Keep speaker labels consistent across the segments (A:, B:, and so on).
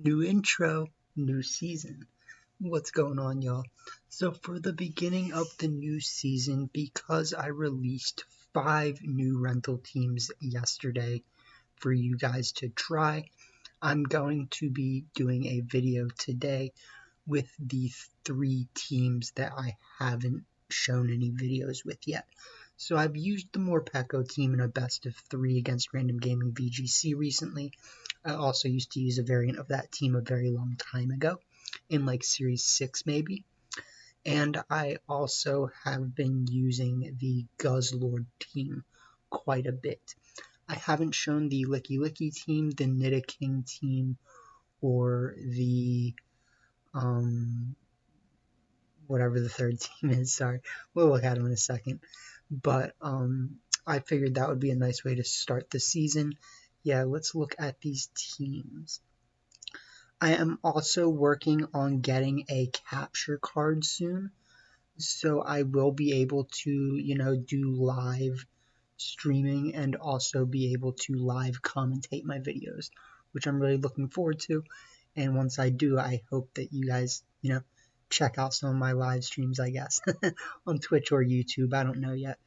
A: New intro, new season. What's going on, y'all? So for the beginning of the new season, because I released 5 new rental teams yesterday for you guys to try, I'm going to be doing a video today with the 3 teams that I haven't shown any videos with yet. So I've used the Morpeko team in a best of 3 against Random Gaming VGC recently. I also used to use a variant of that team a very long time ago, in like Series 6 maybe. And I also have been using the Guzzlord team quite a bit. I haven't shown the Lickilicky team, the Nidoking team, or the whatever the third team is, sorry. We'll look at them in a second. But I figured that would be a nice way to start the season. Yeah, let's look at these teams. I am also working on getting a capture card soon, so I will be able to, do live streaming and also be able to live commentate my videos, which I'm really looking forward to. And once I do, I hope that you guys, check out some of my live streams, I guess, on Twitch or YouTube. I don't know yet.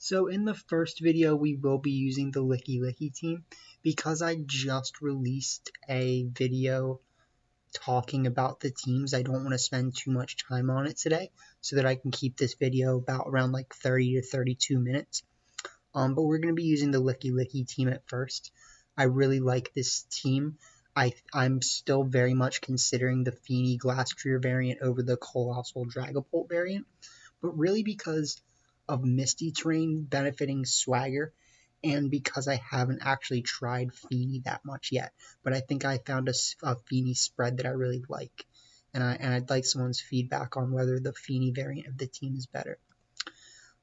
A: So in the first video, we will be using the Lickilicky team. Because I just released a video talking about the teams, I don't want to spend too much time on it today, so that I can keep this video around like 30 to 32 minutes. But we're going to be using the Lickilicky team at first. I really like this team. I'm still very much considering the Feeny Glastrier variant over the Coalossal Dragapult variant, but really because of Misty Terrain benefiting Swagger, and because I haven't actually tried Feeny that much yet. But I think I found a Feeny spread that I really like, and I'd like someone's feedback on whether the Feeny variant of the team is better.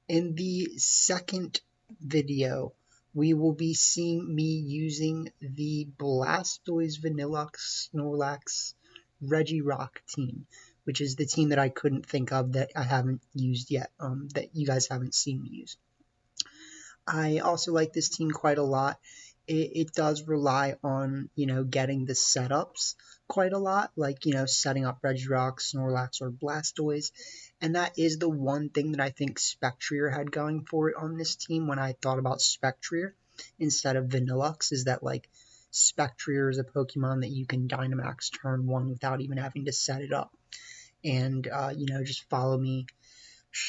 A: In the second video, we will be seeing me using the Blastoise Vanilluxe Snorlax Regirock team, which is the team that I couldn't think of that I haven't used yet, that you guys haven't seen me use. I also like this team quite a lot. It does rely on, getting the setups quite a lot, like, setting up Regirock, Snorlax, or Blastoise. And that is the one thing that I think Spectrier had going for it on this team when I thought about Spectrier instead of Vanilluxe, is that, like, Spectrier is a Pokemon that you can Dynamax turn 1 without even having to set it up. And, just follow me.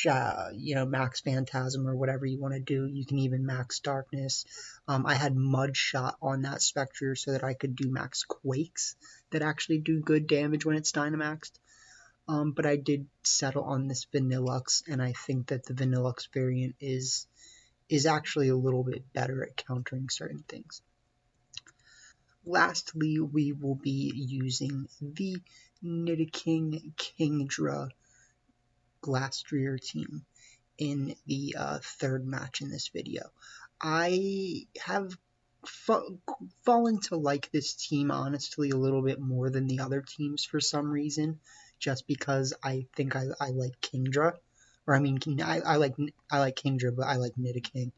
A: Max Phantasm or whatever you want to do. You can even max Darkness. I had Mud Shot on that Spectrier so that I could do max Quakes that actually do good damage when it's Dynamaxed. But I did settle on this Vanilluxe, and I think that the Vanilluxe variant is actually a little bit better at countering certain things. Lastly, we will be using the Nidoking Kingdra Glastrier team in the third match in this video. I have fallen to like this team honestly a little bit more than the other teams for some reason, just because I think I like Kingdra, or I mean I like Kingdra, but I like Nidoking.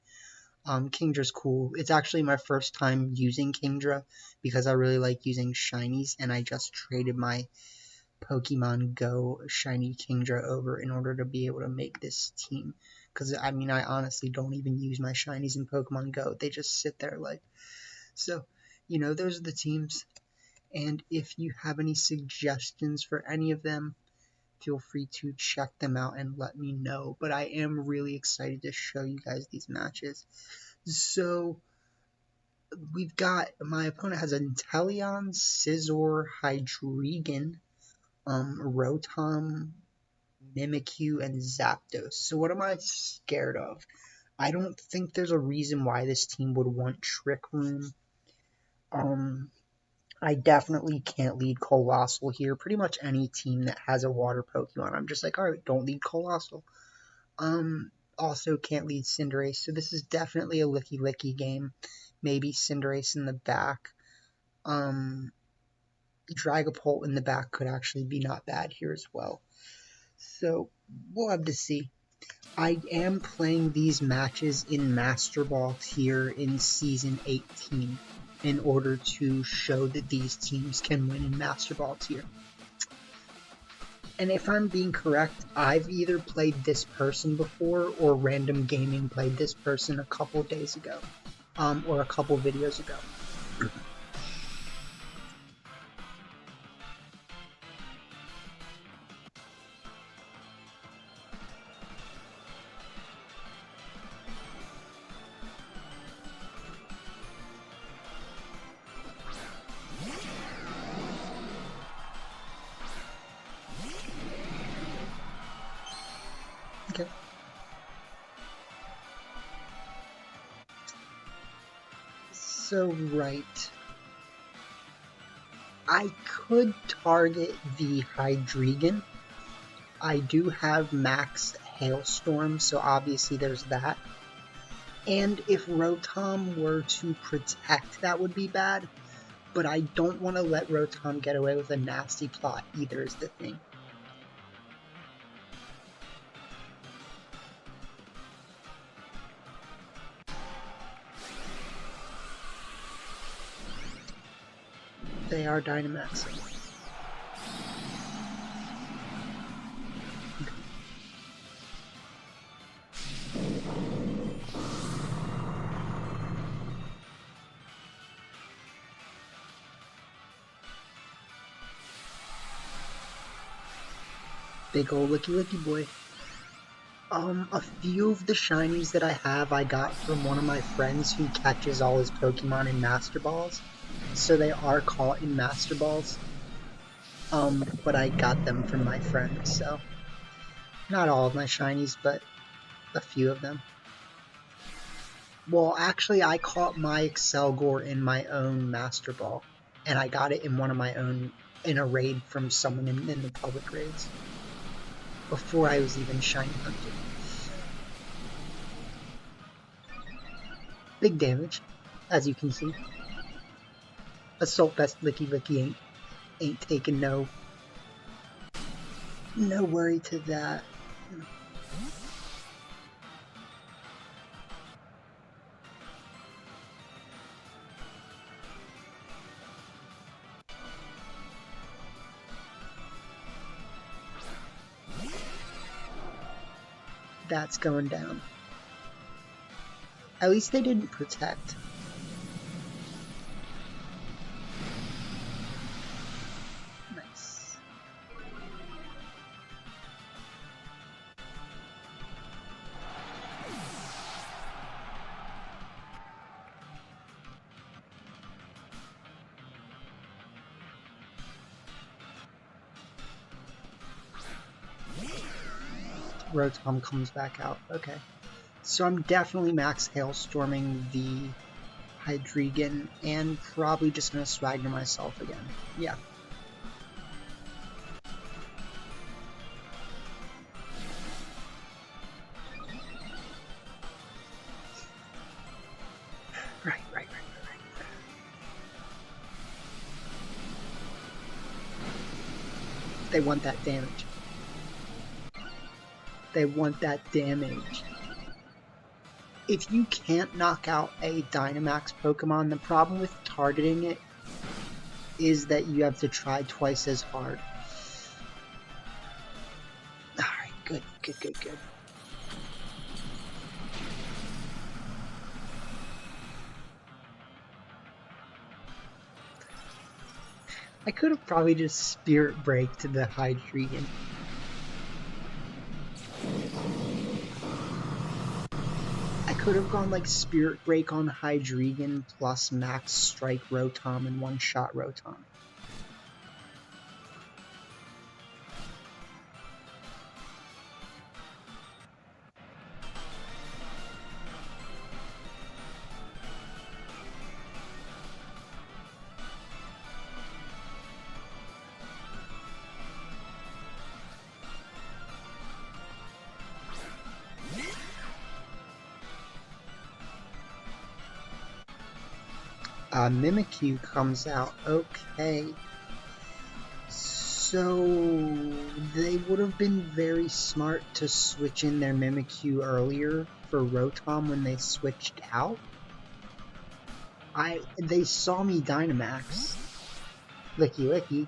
A: Kingdra's cool. It's actually my first time using Kingdra because I really like using shinies, and I just traded my Pokemon Go shiny Kingdra over in order to be able to make this team. Because, I honestly don't even use my shinies in Pokemon Go. They just sit there like... So, those are the teams. And if you have any suggestions for any of them, feel free to check them out and let me know. But I am really excited to show you guys these matches. So, we've got... My opponent has a Inteleon, Scizor, Hydreigon, Rotom, Mimikyu, and Zapdos. So what am I scared of? I don't think there's a reason why this team would want Trick Room. I definitely can't lead Coalossal here. Pretty much any team that has a water Pokemon, I'm just like, alright, don't lead Coalossal. Also can't lead Cinderace, so this is definitely a Lickilicky game. Maybe Cinderace in the back. Dragapult in the back could actually be not bad here as well. So, we'll have to see. I am playing these matches in Master Ball here in Season 18. in order to show that these teams can win in Master Ball tier. And if I'm being correct, I've either played this person before or Random Gaming played this person a couple days ago, or a couple videos ago. Okay. So, right. I could target the Hydreigon. I do have max Hailstorm, so obviously there's that. And if Rotom were to protect, that would be bad. But I don't want to let Rotom get away with a nasty plot either, is the thing. They are Dynamaxing. Big ol' Lickilicky boy. A few of the shinies that I have I got from one of my friends who catches all his Pokemon in Master Balls. So they are caught in Master Balls. But I got them from my friend, so not all of my shinies, but a few of them. Well, actually, I caught my Excelgor in my own Master Ball, and I got it in one of my own, in a raid from someone in the public raids, before I was even shiny hunted. Big damage, as you can see. Assault Vest Lickilicky ain't taking no worry to that. That's going down. At least they didn't protect. Nice. Rotom comes back out. Okay. So I'm definitely max Hailstorming the Hydreigon and probably just going to Swagger myself again. Yeah. Right. They want that damage. They want that damage. If you can't knock out a Dynamax Pokemon, the problem with targeting it is that you have to try twice as hard. Alright, good. I could have probably just Spirit Breaked the Hydreigon. I could have gone like Spirit Break on Hydreigon plus Max Strike Rotom and one-shot Rotom. Mimikyu comes out. Okay. So they would have been very smart to switch in their Mimikyu earlier for Rotom when they switched out. They saw me Dynamax. Lickilicky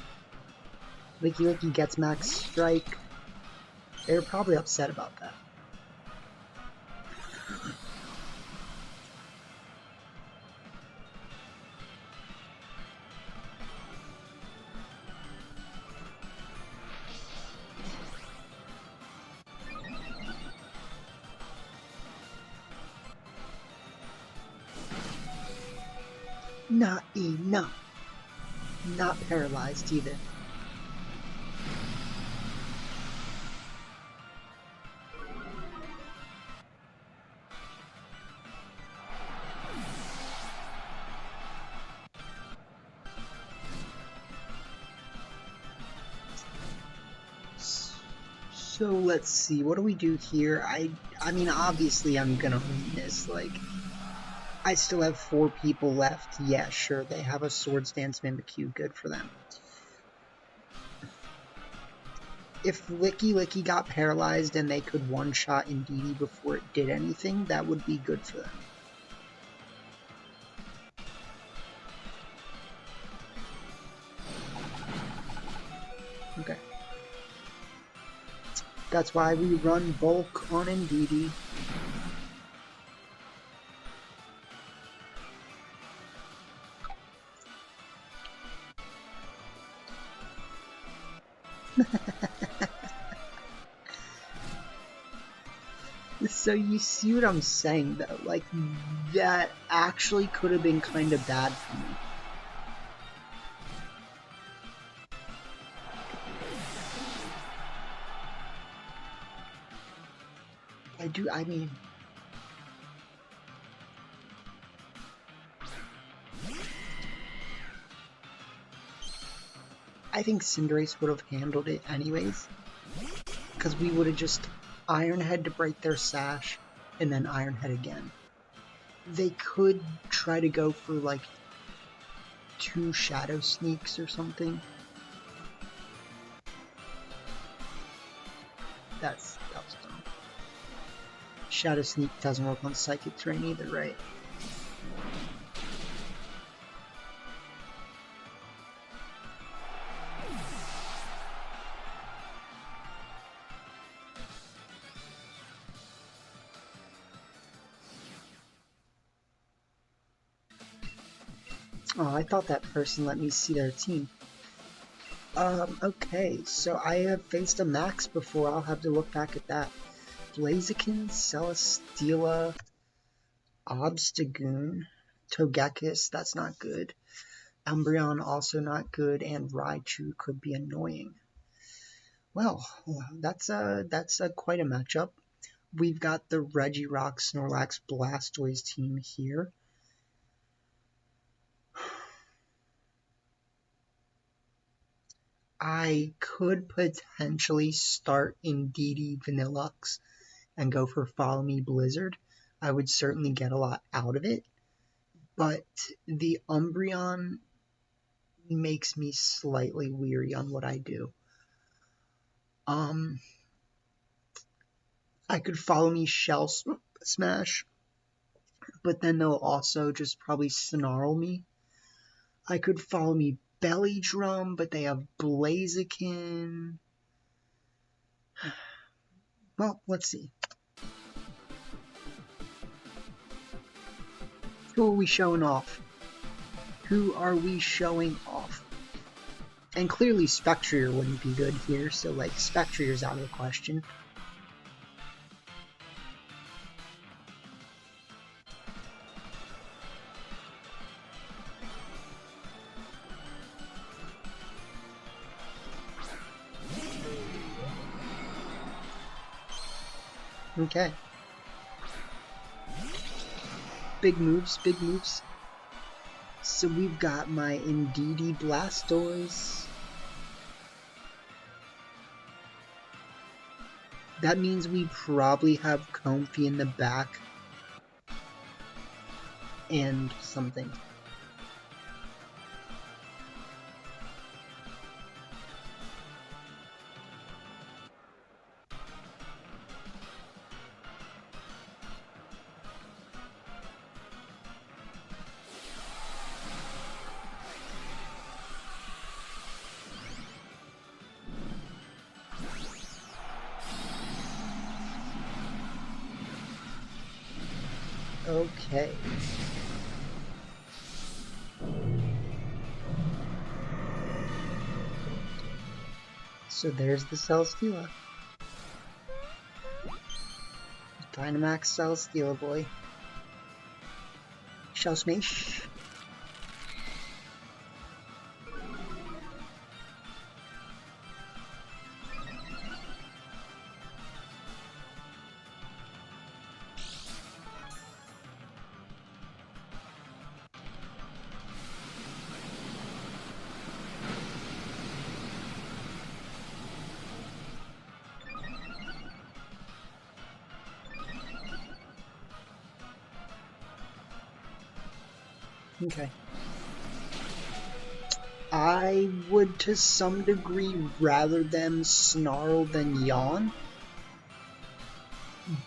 A: gets Max Strike. They're probably upset about that. Not enough. Not paralyzed either. So let's see, what do we do here? I mean, obviously I'm gonna win this. Like, I still have 4 people left. Yeah, sure, they have a Swords Dance Mimikyu. Good for them. If Lickilicky got paralyzed and they could one-shot Indeedee before it did anything, that would be good for them. Okay. That's why we run bulk on Indeedee. So you see what I'm saying though, like that actually could have been kind of bad for me. I mean, I think Cinderace would have handled it anyways, because we would have just Iron Head to break their sash, and then Iron Head again. They could try to go for like 2 Shadow Sneaks or something. That was dumb. Shadow Sneak doesn't work on Psychic Terrain either, right? Oh, I thought that person let me see their team. Okay, so I have faced a Max before, I'll have to look back at that. Blaziken, Celesteela, Obstagoon, Togekiss, that's not good. Umbreon, also not good, and Raichu could be annoying. Well, that's quite a matchup. We've got the Regirock Snorlax Blastoise team here. I could potentially start Indeedee Vanillux and go for Follow Me Blizzard. I would certainly get a lot out of it, but the Umbreon makes me slightly weary on what I do. I could Follow Me Shell Smash, but then they'll also just probably snarl me. I could Follow Me Belly Drum, but they have Blaziken. Well, let's see. Who are we showing off? Who are we showing off? And clearly Spectrier wouldn't be good here, so like Spectrier's out of the question. Okay. Big moves, big moves. So we've got my Indeedee Blastoise. That means we probably have Comfey in the back. And something. Okay. So there's the Celesteela. Dynamax Celesteela boy. Shell Smash. Okay. I would to some degree rather them snarl than yawn,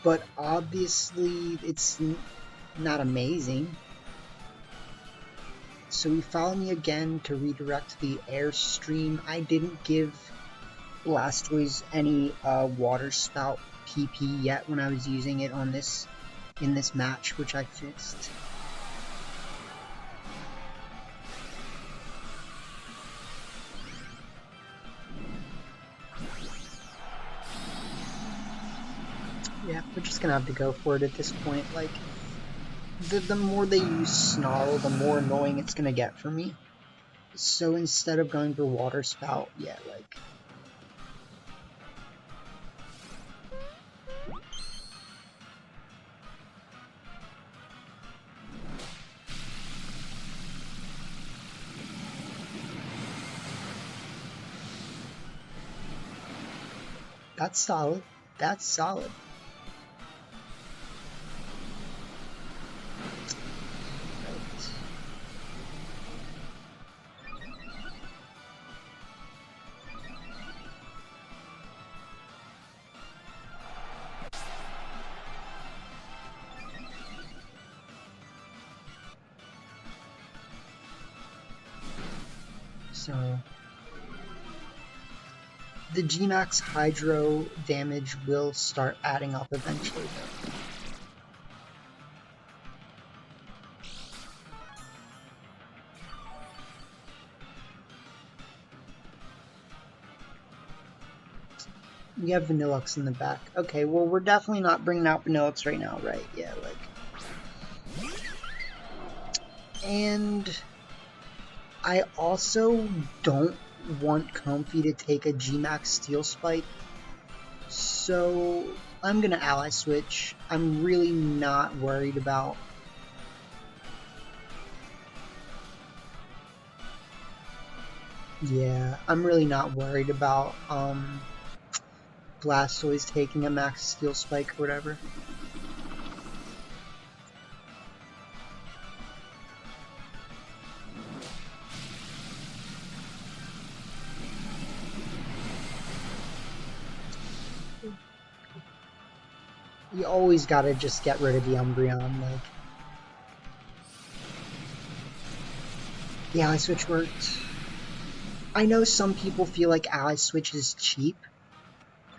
A: but obviously it's not amazing. So we follow me again to redirect the airstream. I didn't give Blastoise any water spout PP yet when I was using it on this in this match, which I fixed. Yeah, we're just gonna have to go for it at this point. Like, the more they use Snarl, the more annoying it's gonna get for me. So instead of going for Water Spout, yeah, like... That's solid. That's solid. So the Gmax Hydro damage will start adding up eventually. We have Vanillux in the back. Okay, well we're definitely not bringing out Vanillux right now, right? Yeah, like... And I also don't want Comfy to take a Gmax Steel Spike, so I'm gonna Ally Switch. I'm really not worried about... Yeah, I'm really not worried about Blastoise taking a Max Steel Spike or whatever. You always gotta just get rid of the Umbreon, like... The Ally Switch worked. I know some people feel like Ally Switch is cheap.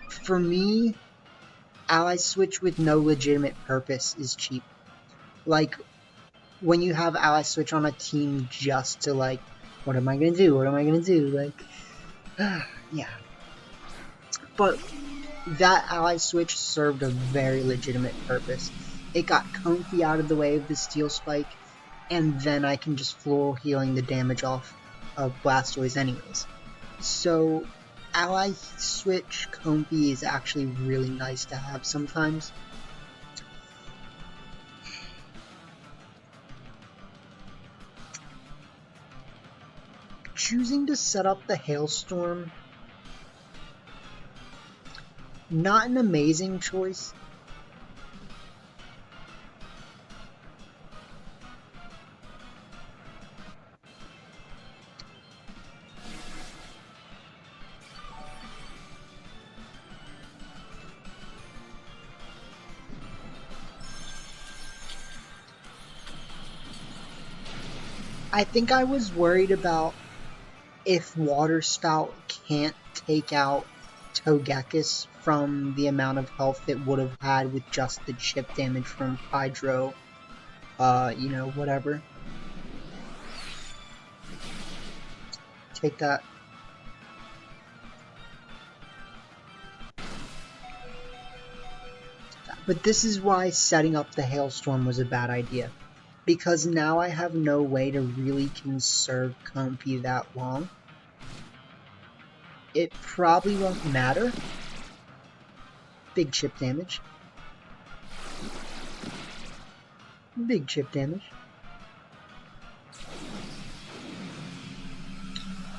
A: For me, Ally Switch with no legitimate purpose is cheap. Like, when you have Ally Switch on a team just to, like, what am I gonna do? What am I gonna do? Like, yeah. But that Ally Switch served a very legitimate purpose. It got Comfy out of the way of the Steel Spike, and then I can just floral healing the damage off of Blastoise anyways. So, Ally Switch Comfy is actually really nice to have sometimes. Choosing to set up the Hailstorm, not an amazing choice. I think I was worried about if Water Spout can't take out Togekiss from the amount of health it would have had with just the chip damage from Hydro You know, whatever. Take that. But this is why setting up the Hailstorm was a bad idea. Because now I have no way to really conserve Comfey that long. It probably won't matter. Big chip damage. Big chip damage.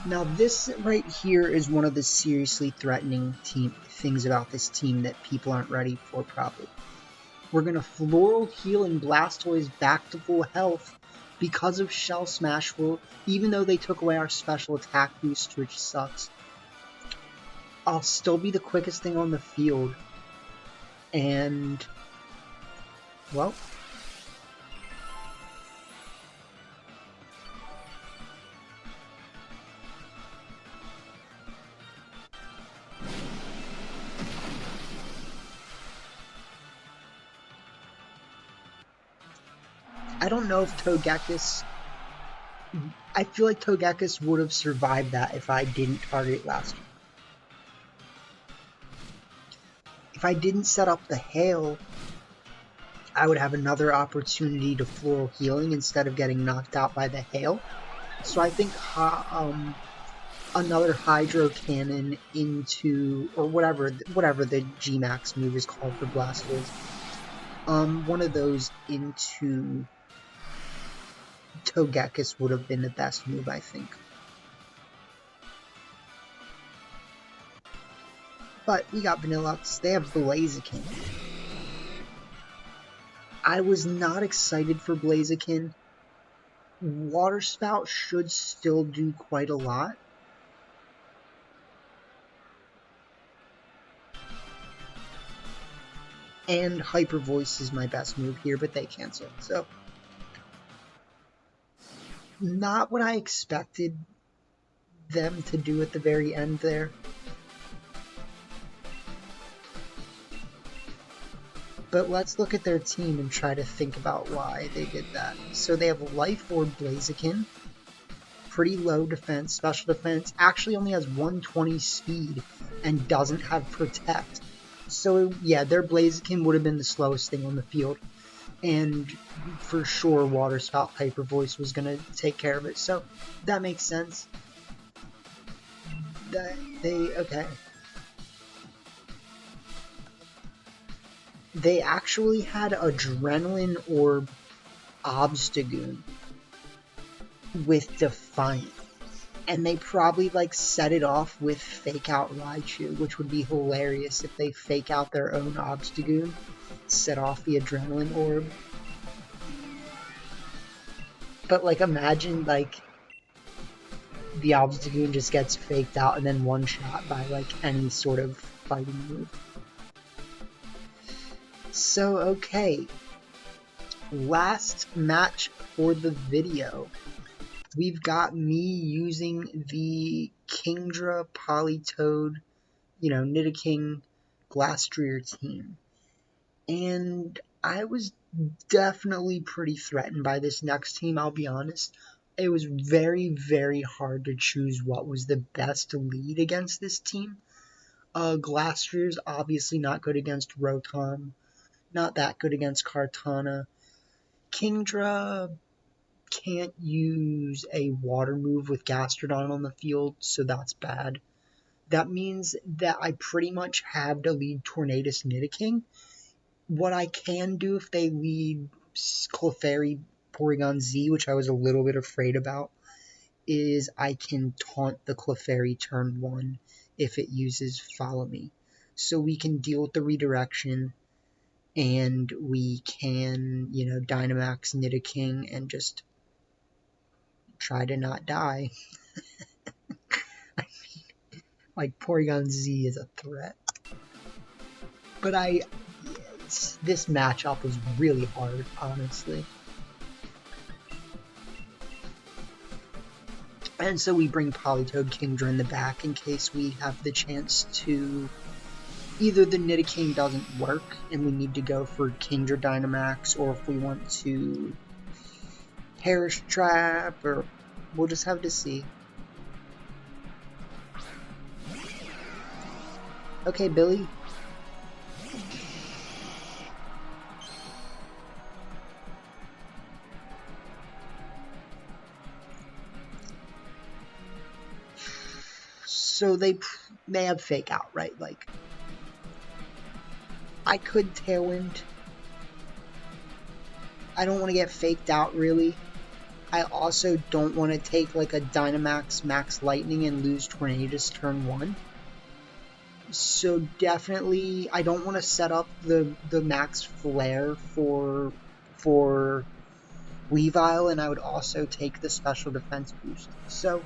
A: Now this right here is one of the seriously threatening things about this team that people aren't ready for probably. We're going to Floral Heal and Blastoise back to full health because of Shell Smash, even though they took away our special attack boost, which sucks. I'll still be the quickest thing on the field. And, well, I don't know if Togekiss... I feel like Togekiss would have survived that if I didn't target last year. If I didn't set up the Hail, I would have another opportunity to Floral Healing instead of getting knocked out by the Hail. So I think another Hydro Cannon into, or whatever the G-Max move is called for Blastoise. One of those into Togekiss would have been the best move, I think. But we got Vanillux. They have Blaziken. I was not excited for Blaziken. Water Spout should still do quite a lot. And Hyper Voice is my best move here, but they cancel. So, not what I expected them to do at the very end there. But let's look at their team and try to think about why they did that. So they have Life Orb Blaziken, pretty low defense, special defense, actually only has 120 speed and doesn't have Protect. So yeah, their Blaziken would have been the slowest thing on the field. And for sure Water Spout Hyper Voice was going to take care of it. So that makes sense. Okay. They actually had Adrenaline Orb Obstagoon with Defiant. And they probably like set it off with Fake Out Raichu, which would be hilarious if they fake out their own Obstagoon, set off the Adrenaline Orb. But like imagine like the Obstagoon just gets faked out and then one shot by like any sort of fighting move. So, okay, last match for the video. We've got me using the Kingdra, Politoed, Nidoking, Glastrier team. And I was definitely pretty threatened by this next team, I'll be honest. It was very, very hard to choose what was the best lead against this team. Glastrier's obviously not good against Rotom. Not that good against Kartana. Kingdra can't use a water move with Gastrodon on the field, so that's bad. That means that I pretty much have to lead Tornadus Nidoking. What I can do if they lead Clefairy Porygon Z, which I was a little bit afraid about, is I can taunt the Clefairy turn 1 if it uses Follow Me. So we can deal with the redirection. And we can, Dynamax Nidoking and just try to not die. I mean, like, Porygon Z is a threat. But this matchup was really hard, honestly. And so we bring Politoed Kingdra in the back in case we have the chance to... Either the Nidoking doesn't work and we need to go for Kingdra Dynamax, or if we want to Perish Trap, or we'll just have to see. Okay, Billy. So they have Fake Out, right? Like, I could Tailwind. I don't want to get faked out, really. I also don't want to take like a Dynamax Max Lightning and lose Tornadus turn 1. So definitely, I don't want to set up the Max Flare for Weavile, and I would also take the Special Defense boost. So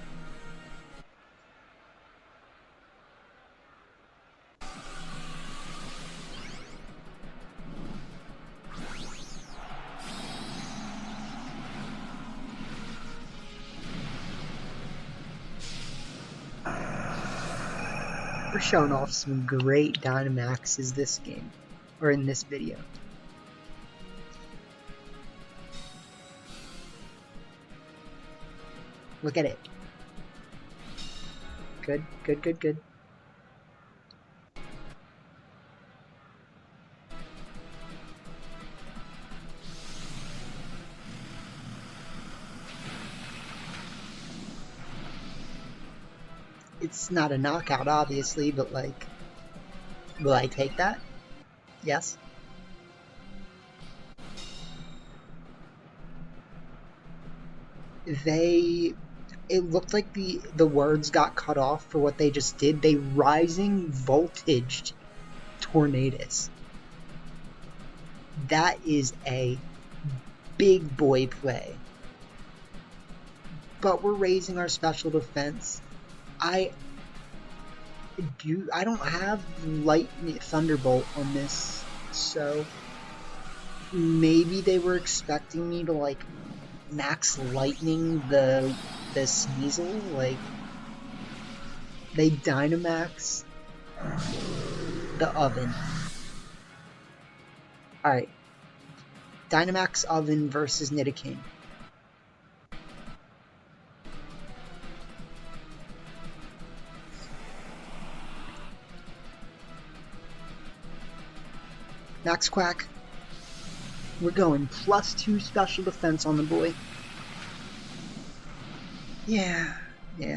A: we're showing off some great Dynamaxes this game, or in this video. Look at it. Good, good, good, good. It's not a knockout, obviously, but like, will I take that? Yes. It looked like the words got cut off for what they just did. They rising voltaged Tornadus. That is a big boy play. But we're raising our special defense. I don't have Lightning Thunderbolt on this, so maybe they were expecting me to like Max Lightning the Sneasel, like they Dynamax the Oven. Alright. Dynamax Oven versus Nidoking. Max Quack. We're going +2 special defense on the boy. Yeah,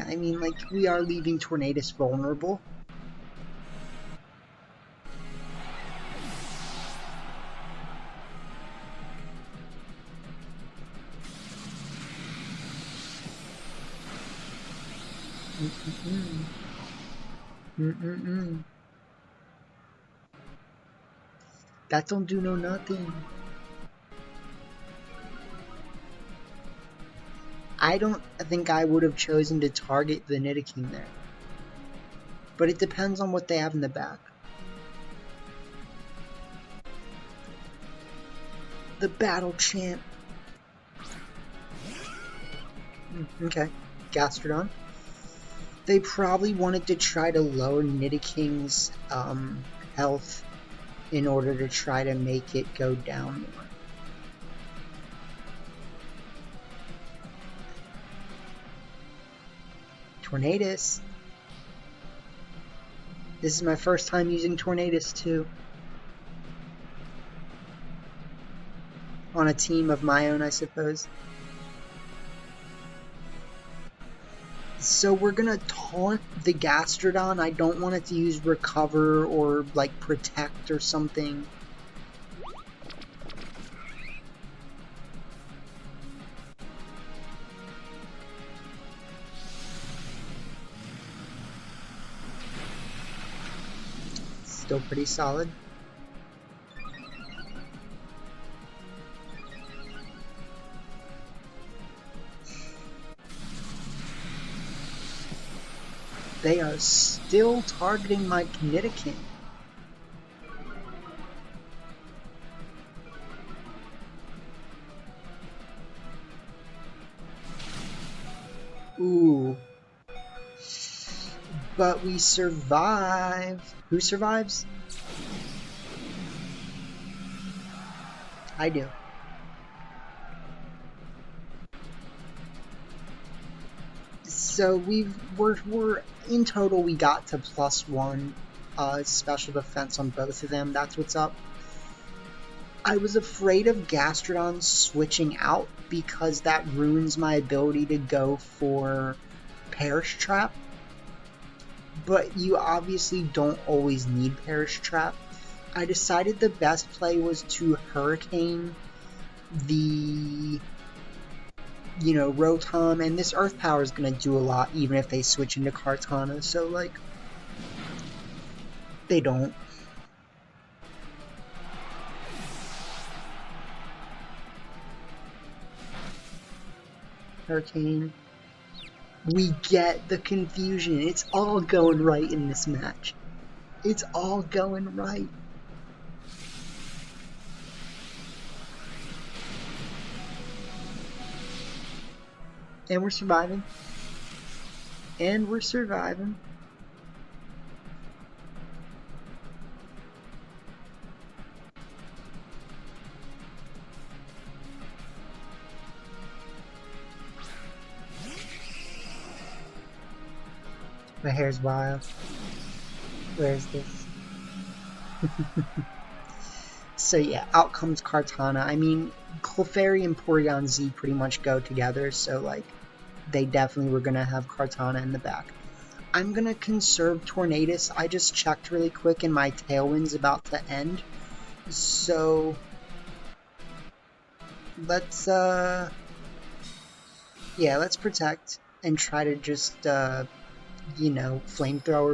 A: I mean, like, we are leaving Tornadus vulnerable. That don't do no nothing. I don't think I would have chosen to target the Nidoking there. But it depends on what they have in the back. The Battle Champ. Okay, Gastrodon. They probably wanted to try to lower Nidoking's health in order to try to make it go down more. Tornadus. This is my first time using Tornadus too. On a team of my own, I suppose. So we're gonna taunt the Gastrodon. I don't want it to use Recover or like Protect or something. Still pretty solid. They are still targeting my Nidoking. Ooh. But we survive. Who survives? I do. So we're in total we got to +1 special defense on both of them. That's what's up. I was afraid of Gastrodon switching out because that ruins my ability to go for Perish Trap. But you obviously don't always need Perish Trap. I decided the best play was to Hurricane the, Rotom, and this Earth Power is going to do a lot even if they switch into Kartana, so, like, they don't. Hurricane. We get the confusion. It's all going right in this match. It's all going right. And we're surviving. And we're surviving. My hair's wild. Where's this? So yeah, out comes Kartana. I mean, Clefairy and Porygon Z pretty much go together, so like, they definitely were going to have Kartana in the back. I'm going to conserve Tornadus. I just checked really quick and my Tailwind's about to end. So, let's protect and try to just, flamethrower,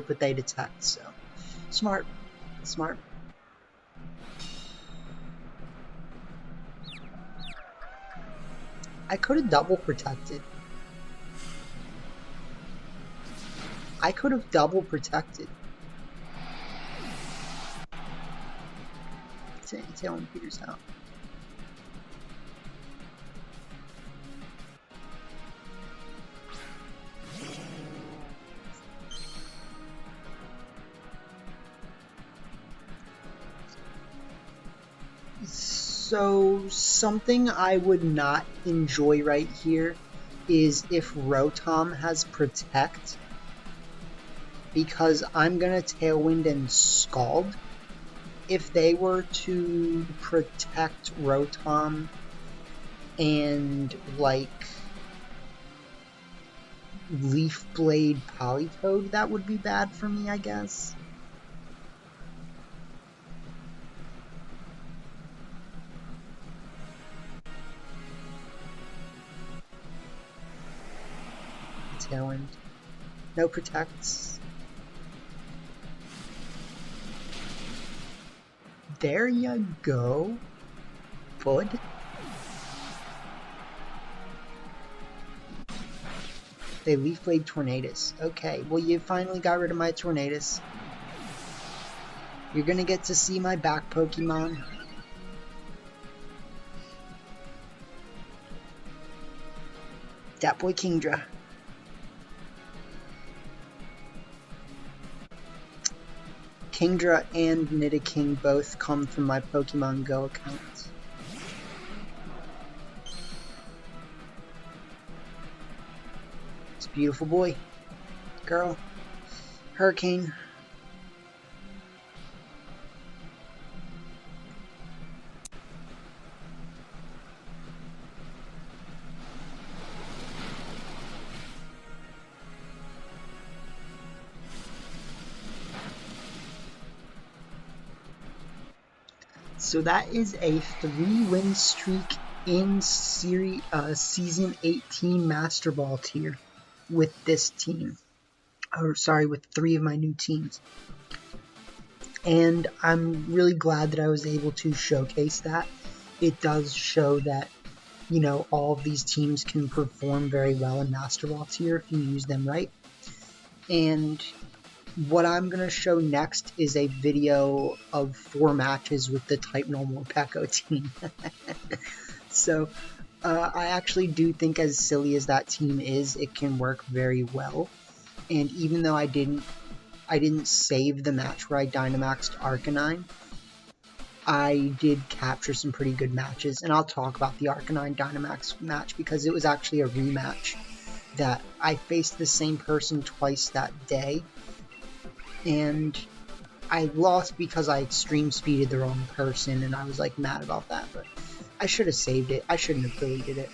A: but they detect, so. Smart. Smart. I could have double protected. Tailwind Peter's out. So, something I would not enjoy right here is if Rotom has Protect, because I'm going to Tailwind and Scald. If they were to protect Rotom and, like, Leaf Blade Politoed, that would be bad for me, I guess. Tailwind. No protects. There you go, bud. They Leaf Blade Tornadus. Okay, well you finally got rid of my Tornadus. You're gonna get to see my back Pokemon. That boy Kingdra. Kingdra and Nidoking both come from my Pokemon Go account. It's a beautiful boy. Girl. Hurricane. So that is a 3-win streak in Season 18 Master Ball tier with this team. Or sorry, with 3 of my new teams. And I'm really glad that I was able to showcase that. It does show that, you know, all of these teams can perform very well in Master Ball tier if you use them right. And what I'm going to show next is a video of 4 matches with the Type Normal Peko team. So, I actually do think, as silly as that team is, it can work very well. And even though I didn't save the match where I Dynamaxed Arcanine, I did capture some pretty good matches. And I'll talk about the Arcanine Dynamax match because it was actually a rematch that I faced the same person twice that day, and I lost because I extreme speeded the wrong person, and I was like mad about that, but I should have saved it. I shouldn't have deleted it.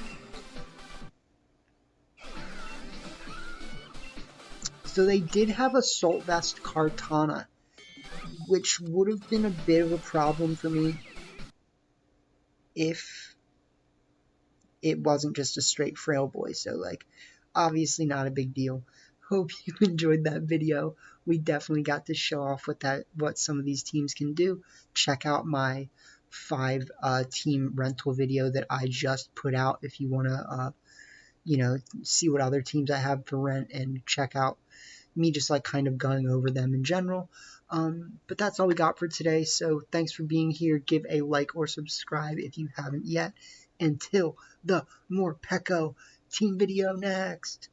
A: So they did have a Salt Vest Kartana, which would have been a bit of a problem for me if it wasn't just a straight Frail Boy. So, like, obviously not a big deal. Hope you enjoyed that video. We definitely got to show off what some of these teams can do. Check out my 5 team rental video that I just put out if you want to, see what other teams I have for rent and check out me just like kind of going over them in general. But that's all we got for today. So thanks for being here. Give a like or subscribe if you haven't yet. Until the Morpeko team video next.